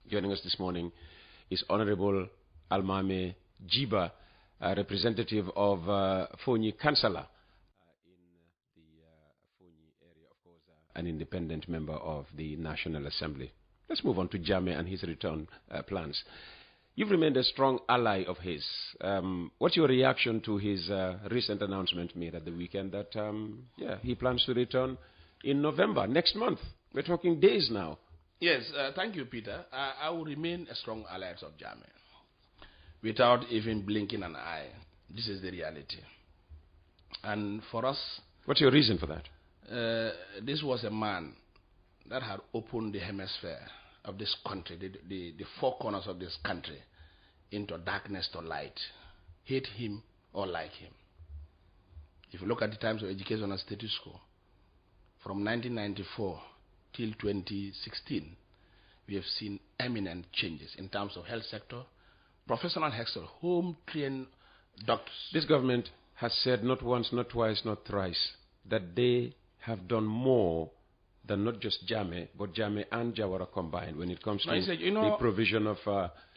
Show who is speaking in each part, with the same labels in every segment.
Speaker 1: Joining us this morning is Honorable Almamy Gibba, representative of Fonyi Councillor in the Fonyi area, of course, an independent member of the National Assembly. Let's move on to Jammeh and his return plans. You've remained a strong ally of his. What's your reaction to his recent announcement made at the weekend that, he plans to return in November, next month? We're talking days now.
Speaker 2: Yes, thank you, Peter. I will remain a strong ally of Jammeh without even blinking an eye. This is the reality. And for us...
Speaker 1: What's your reason for that?
Speaker 2: This was a man that had opened the hemisphere of this country, the four corners of this country, into darkness to light. Hate him or like him. If you look at the times of education and status quo, from 1994 till 2016, we have seen eminent changes in terms of health sector, professional health sector, home-trained doctors.
Speaker 1: This government has said not once, not twice, not thrice, that they have done more than not just Jammeh, but Jammeh and Jawara combined when it comes to the provision of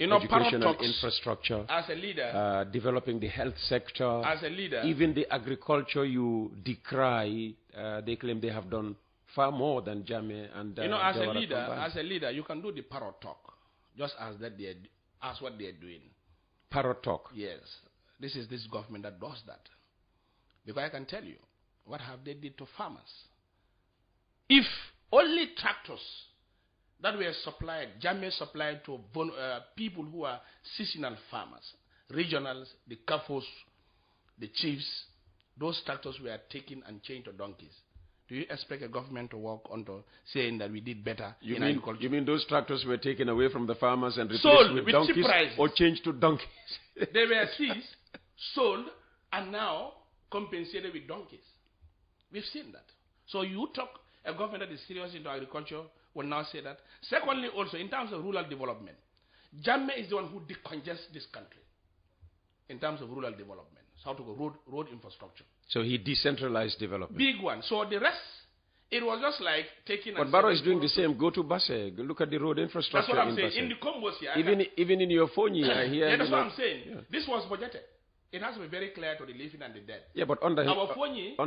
Speaker 1: educational infrastructure,
Speaker 2: as a leader,
Speaker 1: developing the health sector,
Speaker 2: as a leader,
Speaker 1: even the agriculture you decry. They claim they have done far more than Jammeh and
Speaker 2: as
Speaker 1: Jawara
Speaker 2: a leader,
Speaker 1: combined.
Speaker 2: As a leader, you can do the parrot talk, just as what they are doing.
Speaker 1: Parrot talk.
Speaker 2: Yes, this is this government that does that. Because I can tell you, what have they did to farmers? If only tractors that were supplied, Jammeh supplied to people who are seasonal farmers, regionals, the kafos, the chiefs, those tractors were taken and changed to donkeys. Do you expect a government to work onto saying that we did better in agriculture?
Speaker 1: You mean those tractors were taken away from the farmers and replaced with donkeys, or changed to donkeys?
Speaker 2: They were seized, sold, and now compensated with donkeys. We've seen that. So you talk, a government that is serious into agriculture will now say that. Secondly, also, in terms of rural development, Jammeh is the one who decongests this country in terms of rural development. So how to go, road infrastructure.
Speaker 1: So he decentralized development.
Speaker 2: Big one. So the rest, it was just like taking...
Speaker 1: But Barrow is doing the same. Go to Basse. Look at the road infrastructure.
Speaker 2: That's what I'm saying.
Speaker 1: Basse.
Speaker 2: In the combos here...
Speaker 1: Even in your phone here...
Speaker 2: yeah, that's what I'm saying. Yeah. This was budgeted. It has to be very clear to the living and the dead.
Speaker 1: Yeah, but under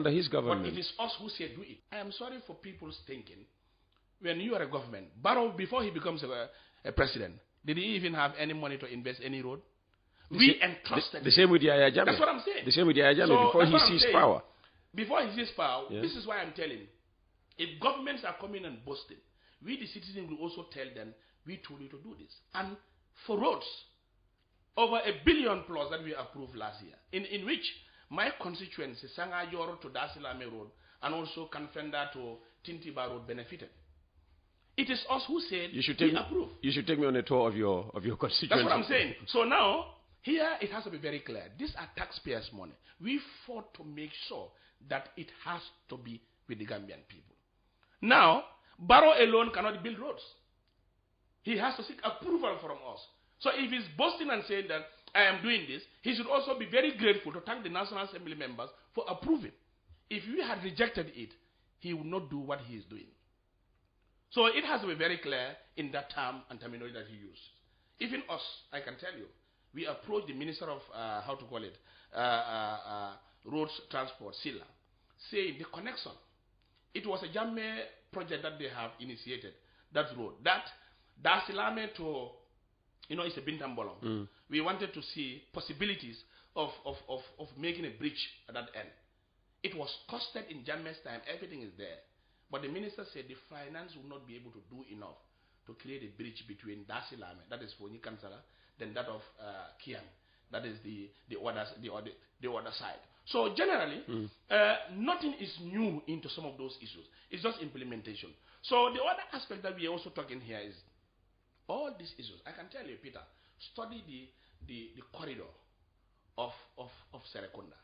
Speaker 1: his government.
Speaker 2: But it is us who said do it. I am sorry for people's thinking. When you are a government, Barrow, before he becomes a president, did he even have any money to invest any road? We entrusted
Speaker 1: the same with Yahya Jammeh.
Speaker 2: That's what I'm saying.
Speaker 1: The same with Yahya Jammeh before he seized power.
Speaker 2: Before he seized power, this is why I'm telling. If governments are coming and boasting, we the citizens will also tell them, we told you to do this. And for roads, over $1 billion plus that we approved last year, in which my constituency, Sangajoro to Dasilame Road, and also Kanfenda to Tintiba Road benefited. It is us who said we approve.
Speaker 1: You should take me on a tour of your constituency.
Speaker 2: That's what I'm saying. So now, here it has to be very clear. These are taxpayers' money. We fought to make sure that it has to be with the Gambian people. Now, Barrow alone cannot build roads. He has to seek approval from us. So if he's boasting and saying that I am doing this, he should also be very grateful to thank the National Assembly members for approving. If we had rejected it, he would not do what he is doing. So it has to be very clear in that term and terminology that he used. Even us, I can tell you, we approached the Minister of, Roads Transport, Silla, saying the connection. It was a Jammeh project that they have initiated, that road. That Dasilame to, it's a Bintambolong. We wanted to see possibilities of making a bridge at that end. It was costed in Jammeh's time, everything is there. But the minister said the finance will not be able to do enough to create a bridge between Dasilame, that is Fonyi Kansala, then that of Kiam, that is the other side. So generally, nothing is new into some of those issues. It's just implementation. So the other aspect that we are also talking here is all these issues. I can tell you, Peter, study the corridor of Serekunda.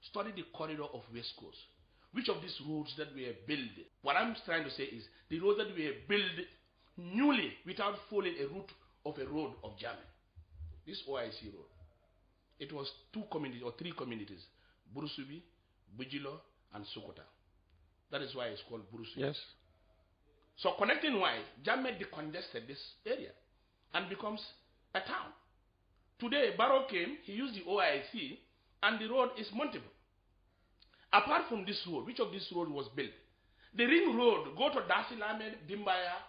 Speaker 2: Study the corridor of West Coast. Which of these roads that we have built, what I'm trying to say is the roads that we have built newly without following a route of a road of Jammeh. This OIC road. It was 2 communities or 3 communities, Burusubi, Bujilo, and Sokota. That is why it's called Burusubi.
Speaker 1: Yes.
Speaker 2: So connecting wise, Jammeh decongested this area. and becomes a town. Today, Barrow came, he used the OIC, and the road is multiple. Apart from this road, which of this road was built? The ring road, go to Dasilame, Dimbaya,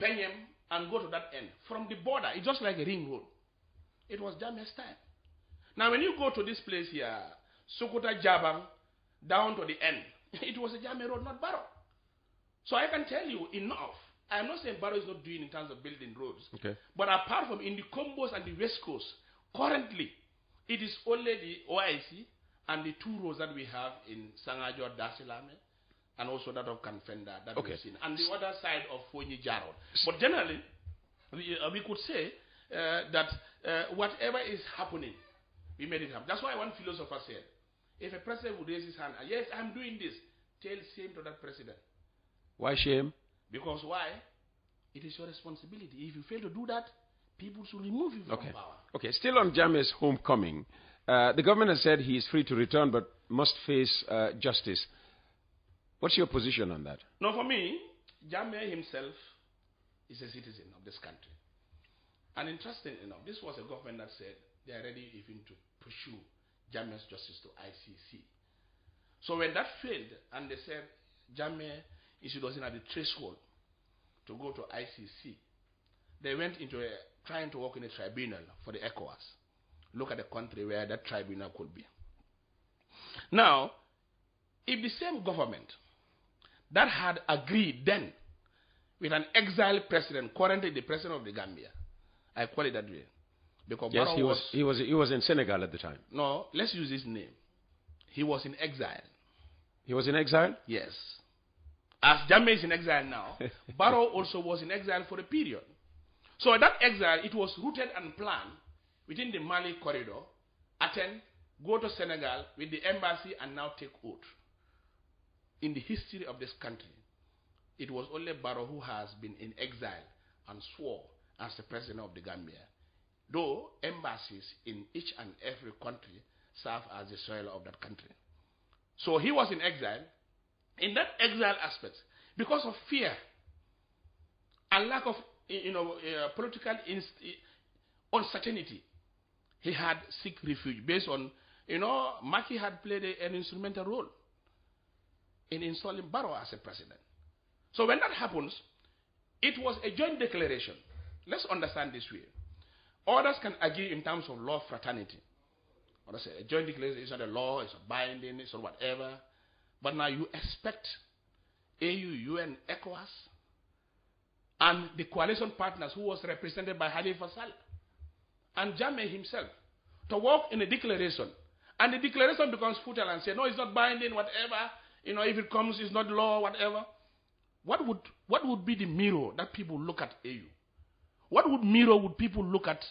Speaker 2: Penyem, and go to that end. From the border, it's just like a ring road. It was Jammeh's time. Now, when you go to this place here, Sokuta Jabang, down to the end, it was a Jammeh road, not Barrow. So I can tell you enough. I'm not saying Barrow is not doing in terms of building roads.
Speaker 1: Okay.
Speaker 2: But apart from in the Combos and the West Coast, currently, it is only the OIC and the two roads that we have in Sangajo, Dasilame, and also that of Kanfenda that we've seen. And the other side of Fonyi Jarod. But generally, we could say that whatever is happening, we made it happen. That's why one philosopher said, if a president would raise his hand, yes, I'm doing this, tell shame to that president.
Speaker 1: Why shame?
Speaker 2: Because why? It is your responsibility. If you fail to do that, people should remove you from power. Okay,
Speaker 1: still on Jammeh's homecoming. The government has said he is free to return but must face justice. What's your position on that?
Speaker 2: No, for me, Jammeh himself is a citizen of this country. And interesting enough, this was a government that said they are ready even to pursue Jammeh's justice to ICC. So when that failed and they said Jammeh doesn't have the threshold to go to ICC, they went into trying to work in a tribunal for the ECOWAS. Look at the country where that tribunal could be. Now, if the same government that had agreed then with an exiled president, currently the president of the Gambia, I call it that way, because
Speaker 1: yes, he was in Senegal at the time.
Speaker 2: No, let's use his name. He was in exile.
Speaker 1: He was in exile?
Speaker 2: Yes. As Jammeh is in exile now, Barrow also was in exile for a period. So that exile, it was rooted and planned within the Mali corridor, attend, go to Senegal with the embassy and now take oath. In the history of this country, it was only Barrow who has been in exile and swore as the president of the Gambia, though embassies in each and every country serve as the soil of that country. So he was in exile. In that exile aspect, because of fear and lack of political uncertainty, he had seek refuge based on, Maki had played an instrumental role in installing Barrow as a president. So when that happens, it was a joint declaration. Let's understand this way. Others can argue in terms of law fraternity. Others say a joint declaration is not a law, it's a binding, it's not whatever. But now you expect AU, UN, ECOWAS, and the coalition partners who was represented by Khalifa Saleh and Jammeh himself to work in a declaration. And the declaration becomes futile and say, no, it's not binding, whatever. If it comes, it's not law, whatever. What would be the mirror that people look at AU? What mirror would people look at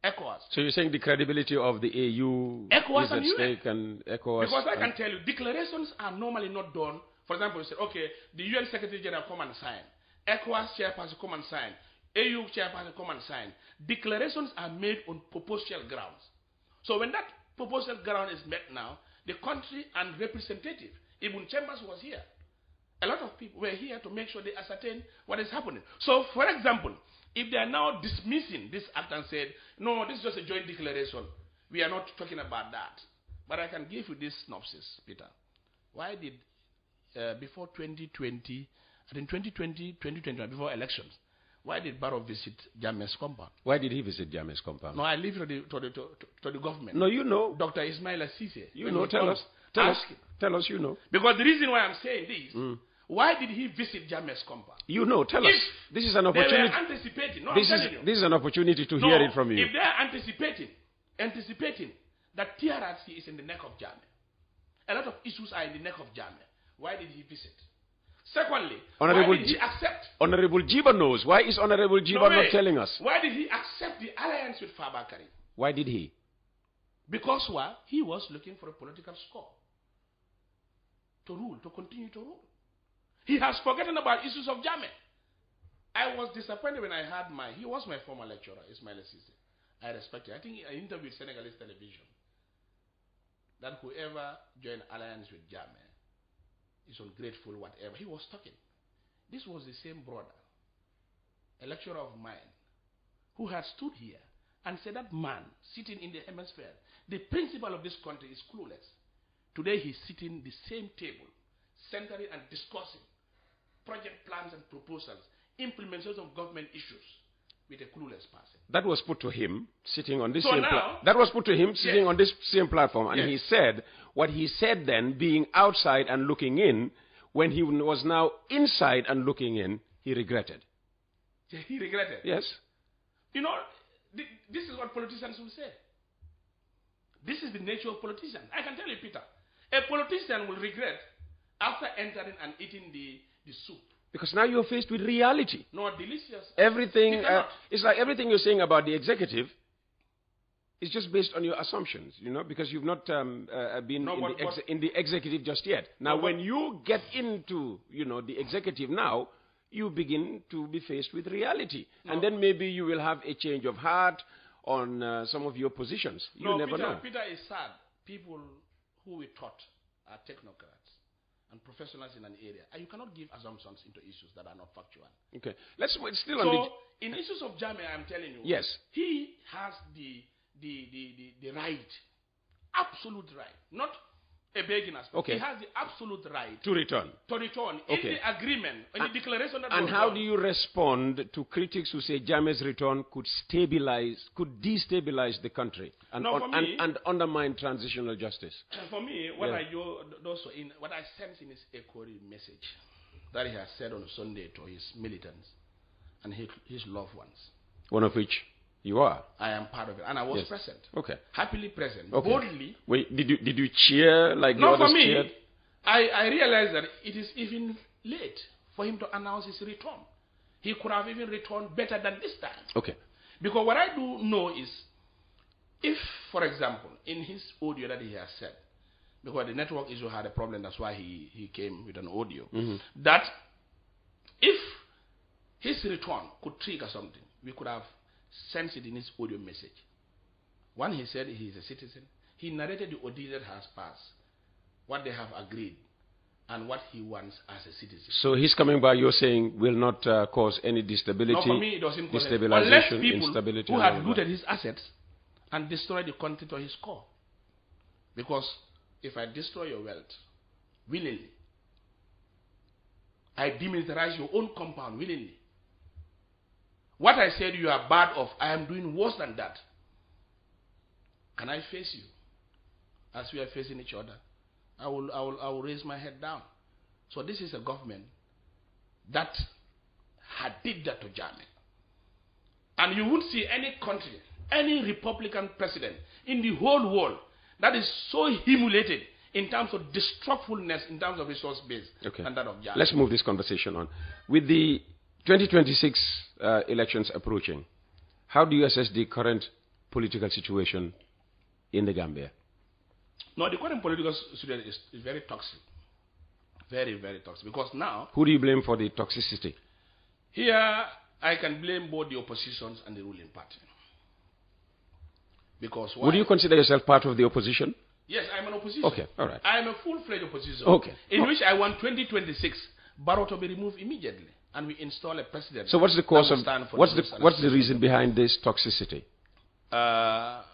Speaker 2: ECOWAS? So
Speaker 1: you're saying the credibility of the AU
Speaker 2: ECOWAS
Speaker 1: is at stake and ECOWAS?
Speaker 2: Because I can tell you, declarations are normally not done. For example, you say, okay, the UN Secretary General come and sign. ECOWAS chairperson come and sign. AU chairperson come and sign. Declarations are made on proposal grounds. So when that proposal ground is met now, the country and representative, even Chambers was here. A lot of people were here to make sure they ascertain what is happening. So, for example, if they are now dismissing this act and said, no, this is just a joint declaration, we are not talking about that. But I can give you this synopsis, Peter. Why did, before 2020, I think 2021, before elections, why did Barrow visit Jammeh's compound?
Speaker 1: Why did he visit Jammeh's compound?
Speaker 2: No, I leave it to the government.
Speaker 1: No, you know.
Speaker 2: Dr. Ismail Assise.
Speaker 1: You know, tell us, you know.
Speaker 2: Because the reason why I'm saying this, why did he visit Jammeh's compound?
Speaker 1: You know, tell us. This is an opportunity.
Speaker 2: They were anticipating. No,
Speaker 1: this is an opportunity to hear it from you.
Speaker 2: If they are anticipating that TRRC is in the neck of Jammeh, a lot of issues are in the neck of Jammeh, why did he visit? Secondly, why did he accept?
Speaker 1: Honorable Gibba knows. Why is Honorable Gibba not telling us?
Speaker 2: Why did he accept the alliance with Fabakary?
Speaker 1: Why did he?
Speaker 2: Because he was looking for a political score. To rule, to continue to rule. He has forgotten about issues of Jammeh. I was disappointed when I heard he was my former lecturer, Ismail Assise. I respect him. I think I interviewed Senegalese television that whoever joined alliance with Jammeh is ungrateful, whatever. He was talking. This was the same brother, a lecturer of mine, who had stood here and said that man sitting in the hemisphere, the principal of this country is clueless. Today he's sitting the same table, centering and discussing project plans and proposals, implementation of government issues with a clueless person.
Speaker 1: That was put to him sitting on this
Speaker 2: So
Speaker 1: same
Speaker 2: now,
Speaker 1: that was put to him sitting
Speaker 2: yes.
Speaker 1: on this same platform, and
Speaker 2: Yes.
Speaker 1: he said what he said then, being outside and looking in, when he was now inside and looking in, he regretted.
Speaker 2: He regretted.
Speaker 1: Yes.
Speaker 2: You know, this is what politicians will say. This is the nature of politicians. I can tell you, Peter, a politician will regret after entering and eating the soup.
Speaker 1: Because now you're faced with reality.
Speaker 2: No, delicious.
Speaker 1: Everything, it's like everything you're saying about the executive is just based on your assumptions, you know, because you've not been in the executive just yet. Now, when you get into, you know, the executive now, you begin to be faced with reality. No. And then maybe you will have a change of heart on some of your positions. You never know.
Speaker 2: Peter is sad. People who we taught are technocrats and professionals in an area. And you cannot give assumptions into issues that are not factual.
Speaker 1: Okay. Let's still
Speaker 2: so,
Speaker 1: on
Speaker 2: in issues of Jammeh, I'm telling you,
Speaker 1: yes,
Speaker 2: he has the right, absolute right, not a begging aspect.
Speaker 1: Okay.
Speaker 2: He has the absolute right
Speaker 1: to return.
Speaker 2: In the agreement, in the declaration that
Speaker 1: and how do you respond to critics who say Jammeh's return could destabilize the country and undermine transitional justice?
Speaker 2: For me, what I sense in his echoing message that he has said on Sunday to his militants and his loved ones.
Speaker 1: One of which you are.
Speaker 2: I am part of it, and I was present.
Speaker 1: Okay.
Speaker 2: Happily present.
Speaker 1: Okay.
Speaker 2: Boldly.
Speaker 1: Wait, did you cheer like the others cheered?
Speaker 2: I realized that it is even late for him to announce his return. He could have even returned better than this time.
Speaker 1: Okay.
Speaker 2: Because what I do know is, if, for example, in his audio that he has said, because the network issue had a problem, that's why he came with an audio, that if his return could trigger something, we could have sensed it in his audio message. One, he said he is a citizen. He narrated the ordeal that has passed, what they have agreed, and what he wants as a citizen.
Speaker 1: So he's coming by, you're saying, will not cause any destability,
Speaker 2: no, for me, it doesn't cause
Speaker 1: destabilization,
Speaker 2: unless people
Speaker 1: instability,
Speaker 2: who had looted his assets and destroyed the content of his core. Because if I destroy your wealth willingly, I demilitarize your own compound willingly. What I said you are bad of, I am doing worse than that. Can I face you? As we are facing each other, I will raise my head down. So this is a government that had did that to Jammeh. And you won't see any country, any Republican president in the whole world that is so humiliated in terms of destructfulness, in terms of resource base, than that of Jammeh.
Speaker 1: Let's move this conversation on. With the 2026 elections approaching, how do you assess the current political situation in the Gambia?
Speaker 2: No, the current political situation is very toxic. Very, very toxic. Because now...
Speaker 1: Who do you blame for the toxicity?
Speaker 2: Here, I can blame both the oppositions and the ruling party. Because why?
Speaker 1: Would you consider yourself part of the opposition?
Speaker 2: Yes, I'm an opposition.
Speaker 1: Okay, all right.
Speaker 2: I am a full-fledged opposition.
Speaker 1: Okay.
Speaker 2: In which I want 2026 Barrow to be removed immediately. And we install a president.
Speaker 1: So what's the cause of... What's the reason behind this toxicity?
Speaker 2: How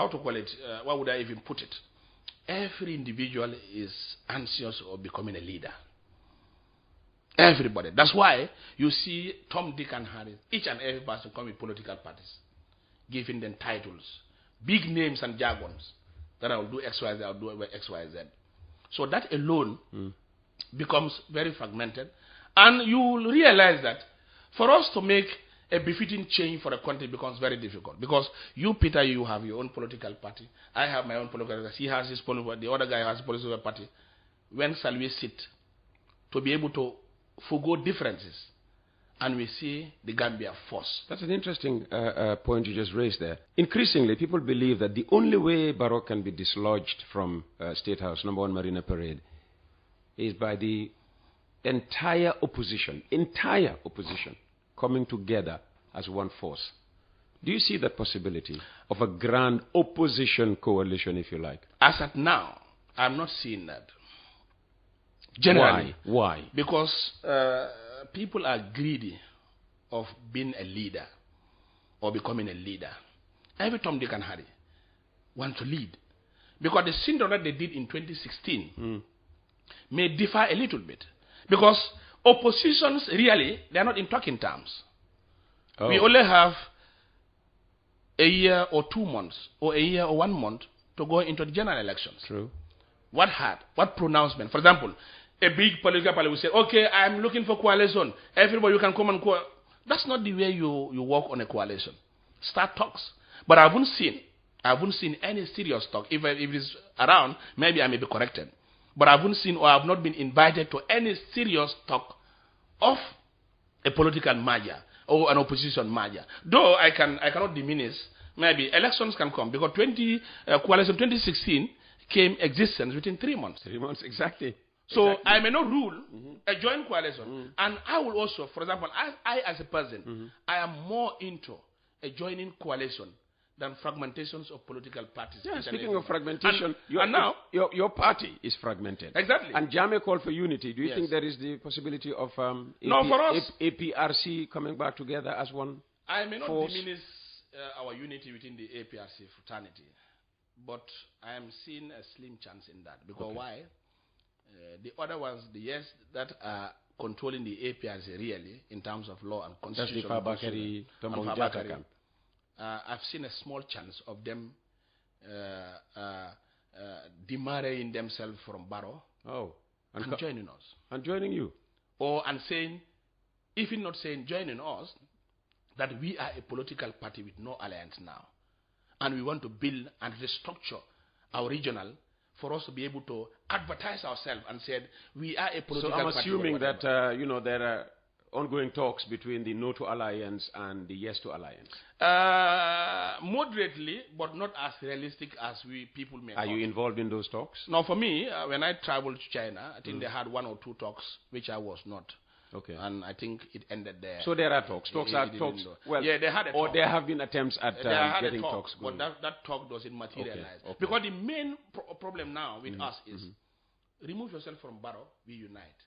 Speaker 2: to call it? What would I even put it? Every individual is anxious of becoming a leader. Everybody. That's why you see Tom, Dick, and Harry, each and every person come with political parties, giving them titles, big names and jargons. That I will do X, Y, Z, I will do X, Y, Z. So that alone becomes very fragmented. And you will realize that for us to make a befitting change for a country becomes very difficult. Because you, Peter, you have your own political party. I have my own political party. He has his political party. The other guy has his political party. When shall we sit to be able to forgo differences and we see the Gambia force?
Speaker 1: That's an interesting point you just raised there. Increasingly, people believe that the only way Barrow can be dislodged from State House, number 1 Marina Parade, is by the entire opposition coming together as one force. Do you see that possibility of a grand opposition coalition, if you like?
Speaker 2: As at now, I'm not seeing that. Generally.
Speaker 1: Why?
Speaker 2: Because people are greedy of being a leader. or becoming a leader. Every Tom, Dick, and Harry want to lead. Because the syndrome that they did in 2016 may differ a little bit. Because oppositions, really, they are not in talking terms. Oh. We only have a year or 2 months, or a year or 1 month to go into the general elections.
Speaker 1: True.
Speaker 2: What pronouncement? For example, a big political party will say, okay, I'm looking for coalition. Everybody, you can come and That's not the way you work on a coalition. Start talks. But I haven't seen any serious talk. If it is around, maybe I may be corrected. But I haven't seen, or I have not been invited to any serious talk of a political merger or an opposition merger. Though I cannot diminish. Maybe elections can come because coalition 2016 came existence within 3 months.
Speaker 1: 3 months, exactly.
Speaker 2: So exactly. I may not rule a joint coalition. And I will also, for example, I as a person, I am more into a joining coalition than fragmentations of political parties.
Speaker 1: Yeah, speaking of fragmentation, your party is fragmented.
Speaker 2: Exactly.
Speaker 1: And Jammeh called for unity. Do you think there is the possibility of APRC coming back together as one
Speaker 2: I may not
Speaker 1: force?
Speaker 2: diminish our unity within the APRC fraternity, but I am seeing a slim chance in that. Because why? The other ones, the yes that are controlling the APRC really, in terms of law and constitution.
Speaker 1: That's the Fabakary,
Speaker 2: I've seen a small chance of them demarrying themselves from Barrow and joining us.
Speaker 1: And joining you?
Speaker 2: And saying, even not saying joining us, that we are a political party with no alliance now. And we want to build and restructure our regional for us to be able to advertise ourselves and say, we are a political party.
Speaker 1: So I'm assuming that, there are ongoing talks between the no to alliance and the yes to alliance.
Speaker 2: Moderately, but not as realistic as people may.
Speaker 1: Are you involved in those talks?
Speaker 2: No, for me, when I traveled to China, I think they had 1 or 2 talks, which I was not.
Speaker 1: Okay.
Speaker 2: And I think it ended there.
Speaker 1: So there are talks. Talks. Well,
Speaker 2: yeah, they had a talk.
Speaker 1: Or there have been attempts at getting talks going.
Speaker 2: But that talk doesn't materialize. Okay. Because the main problem now with us is remove yourself from Barrow, we unite.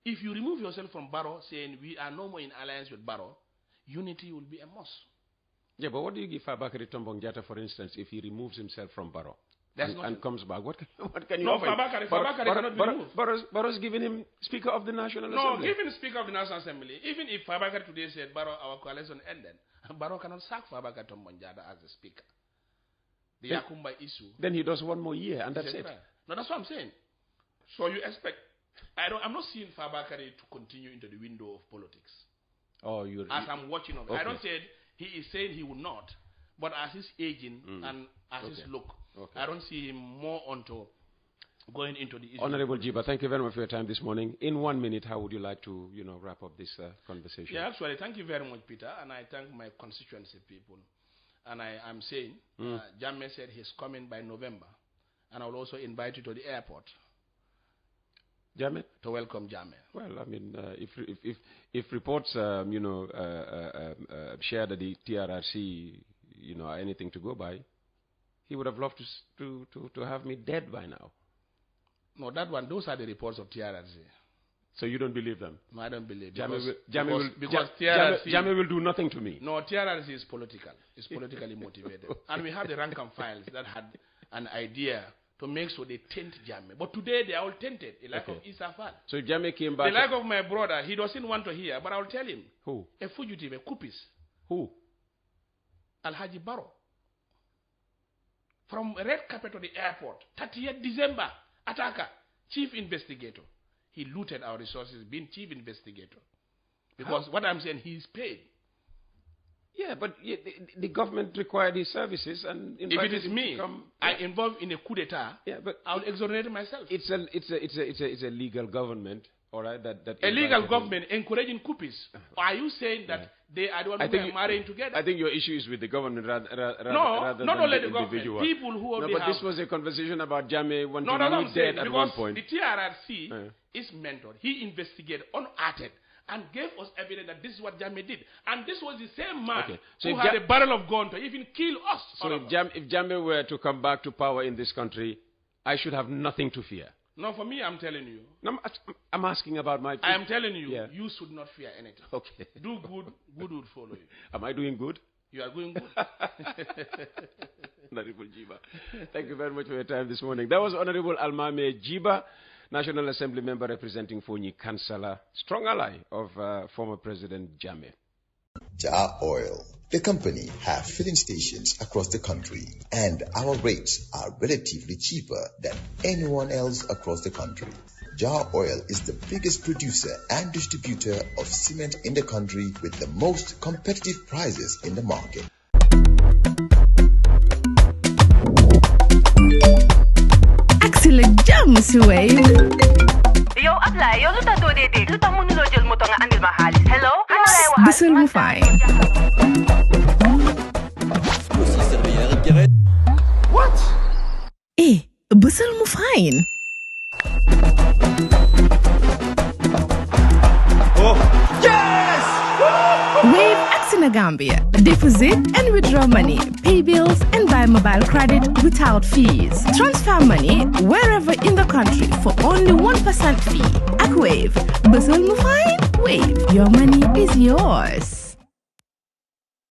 Speaker 2: If you remove yourself from Barrow, saying we are no more in alliance with Barrow, unity will be a must.
Speaker 1: Yeah, but what do you give Fabakary Tombong Jatta, for instance, if he removes himself from Barrow? And comes back. What can you offer?
Speaker 2: Fabakary cannot be removed.
Speaker 1: Barrow's giving him Speaker of the National Assembly.
Speaker 2: No, giving Speaker of the National Assembly. Even if Fabakary today said, Barrow, our coalition ended, Barrow cannot sack Fabakary Tombong Jatta as the Speaker. The Yakumba issue.
Speaker 1: Then he does 1 more year, and that's it.
Speaker 2: No, that's what I'm saying. So you expect... I'm not seeing Fabakary to continue into the window of politics. I'm watching him. I don't say he is saying he will not, but as he's aging and as his look, I don't see him more onto going into the issue.
Speaker 1: Honorable Gibba, thank you very much for your time this morning. In 1 minute, how would you like to, wrap up this conversation?
Speaker 2: Yeah, actually, thank you very much, Peter, and I thank my constituency people. And I'm saying, Jammeh said he's coming by November, and I'll also invite you to the airport.
Speaker 1: Jammeh?
Speaker 2: To welcome Jammeh.
Speaker 1: Well, I mean, if reports, share that the TRRC, are anything to go by, he would have loved to have me dead by now.
Speaker 2: No, those are the reports of TRRC.
Speaker 1: So you don't believe them?
Speaker 2: No, I don't believe.
Speaker 1: Jammeh will do nothing to me.
Speaker 2: No, TRRC is political. It's politically motivated. And we have the rank and files that had an idea to make sure they taint Jammeh. But today they are all tainted. The like of Isafal.
Speaker 1: So Jammeh came back.
Speaker 2: The like of my brother, he doesn't want to hear, but I'll tell him.
Speaker 1: Who?
Speaker 2: A fugitive, a Kupis.
Speaker 1: Who?
Speaker 2: Alhaji Barrow. From red carpet to the airport, 30th December, attacker, chief investigator. He looted our resources, being chief investigator. Because what I'm saying, he's paid.
Speaker 1: Yeah, but the government required his services, and
Speaker 2: if it is me, I involved in a coup d'etat. Yeah, but I'll exonerate myself.
Speaker 1: It's a legal government, all right. That
Speaker 2: a legal government encouraging coups. Are you saying that they are the ones who are marrying together?
Speaker 1: I think your issue is with the government rather
Speaker 2: not
Speaker 1: than
Speaker 2: only
Speaker 1: the
Speaker 2: government. People who
Speaker 1: but this was a conversation about Jammeh wanting to be dead at one point.
Speaker 2: The TRRC is mentored. He investigated, unearthed, and gave us evidence that this is what Jammeh did. And this was the same man who had a barrel of gun to even kill us.
Speaker 1: So if Jammeh were to come back to power in this country, I should have nothing to fear.
Speaker 2: No, for me, I'm telling you.
Speaker 1: No, I'm asking about my people.
Speaker 2: I am telling you, you should not fear anything.
Speaker 1: Okay.
Speaker 2: Do good, good would follow you.
Speaker 1: Am I doing good?
Speaker 2: You are doing good.
Speaker 1: Honorable Gibba. Thank you very much for your time this morning. That was Honorable Almamy Gibba, National Assembly member representing Fonyi Councillor, strong ally of former President Jammeh.
Speaker 3: Jar Oil. The company have filling stations across the country, and our rates are relatively cheaper than anyone else across the country. Jar Oil is the biggest producer and distributor of cement in the country with the most competitive prices in the market.
Speaker 4: Axel Jammeh si Wave.
Speaker 5: Yo, apply. Yo, luta do dede. Luta mo nilo jël moto nga andil ma xaalis. Hello?
Speaker 4: Bisol mu fay.
Speaker 6: What?
Speaker 4: Bisol mu fine.
Speaker 6: Oh, yes!
Speaker 4: Wave Axina Gambia. Deposit and withdraw money, pay bills and buy mobile credit without fees. Transfer money wherever in the country for only 1% fee. Ak Wave. Bisol mu fine. Wave. Your money is yours.